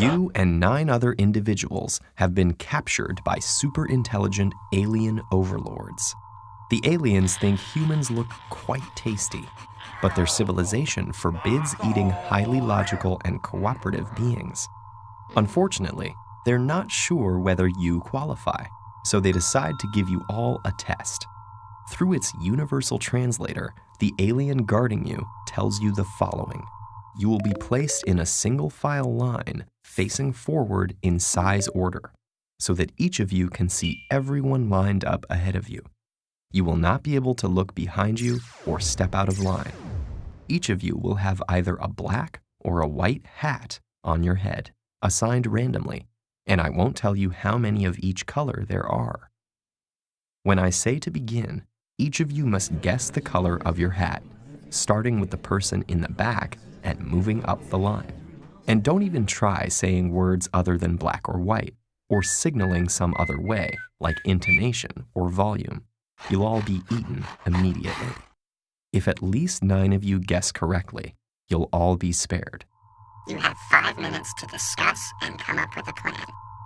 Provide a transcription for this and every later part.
You and 9 other individuals have been captured by super-intelligent alien overlords. The aliens think humans look quite tasty, but their civilization forbids eating highly logical and cooperative beings. Unfortunately, they're not sure whether you qualify, so they decide to give you all a test. Through its universal translator, the alien guarding you tells you the following. You will be placed in a single-file line facing forward in size order, so that each of you can see everyone lined up ahead of you. You will not be able to look behind you or step out of line. Each of you will have either a black or a white hat on your head, assigned randomly, and I won't tell you how many of each color there are. When I say to begin, each of you must guess the color of your hat, starting with the person in the back and moving up the line. And don't even try saying words other than black or white, or signaling some other way, like intonation or volume. You'll all be eaten immediately. If at least 9 of you guess correctly, you'll all be spared. You have 5 minutes to discuss and come up with a plan,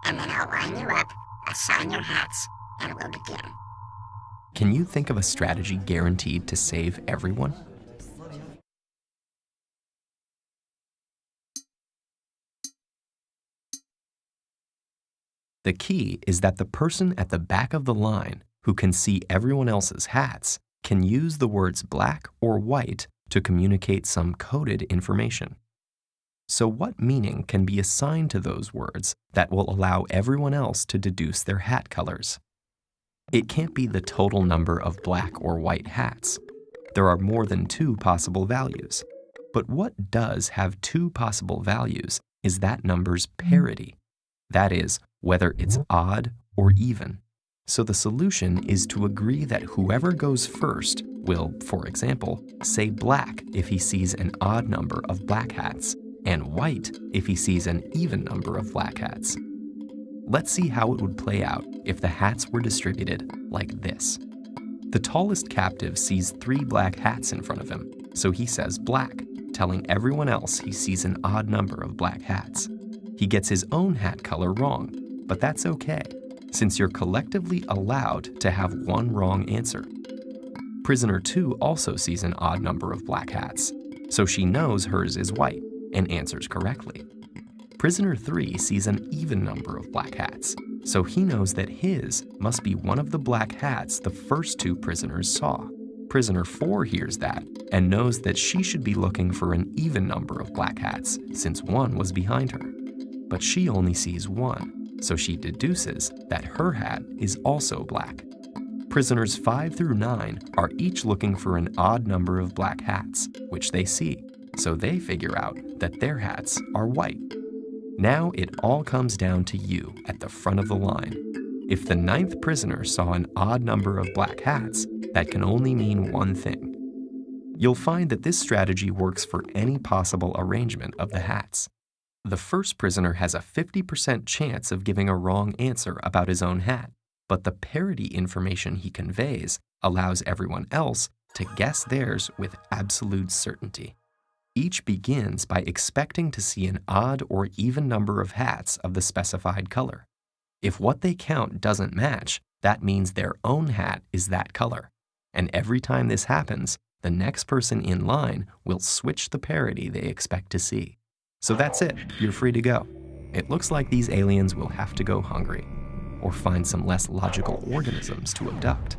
and then I'll line you up, assign your hats, and we'll begin. Can you think of a strategy guaranteed to save everyone? The key is that the person at the back of the line who can see everyone else's hats can use the words black or white to communicate some coded information. So what meaning can be assigned to those words that will allow everyone else to deduce their hat colors? It can't be the total number of black or white hats. There are more than 2 possible values. But what does have 2 possible values is that number's parity. That is, whether it's odd or even. So the solution is to agree that whoever goes first will, for example, say black if he sees an odd number of black hats, and white if he sees an even number of black hats. Let's see how it would play out if the hats were distributed like this. The tallest captive sees 3 black hats in front of him, so he says black, telling everyone else he sees an odd number of black hats. He gets his own hat color wrong, but that's okay, since you're collectively allowed to have 1 wrong answer. Prisoner 2 also sees an odd number of black hats, so she knows hers is white and answers correctly. Prisoner 3 sees an even number of black hats, so he knows that his must be one of the black hats the first 2 prisoners saw. Prisoner 4 hears that and knows that she should be looking for an even number of black hats, since 1 was behind her. But she only sees 1, so she deduces that her hat is also black. Prisoners 5 through 9 are each looking for an odd number of black hats, which they see, so they figure out that their hats are white. Now it all comes down to you at the front of the line. If the 9th prisoner saw an odd number of black hats, that can only mean one thing. You'll find that this strategy works for any possible arrangement of the hats. The first prisoner has a 50% chance of giving a wrong answer about his own hat, but the parity information he conveys allows everyone else to guess theirs with absolute certainty. Each begins by expecting to see an odd or even number of hats of the specified color. If what they count doesn't match, that means their own hat is that color. And every time this happens, the next person in line will switch the parity they expect to see. So that's it, you're free to go. It looks like these aliens will have to go hungry, or find some less logical organisms to abduct.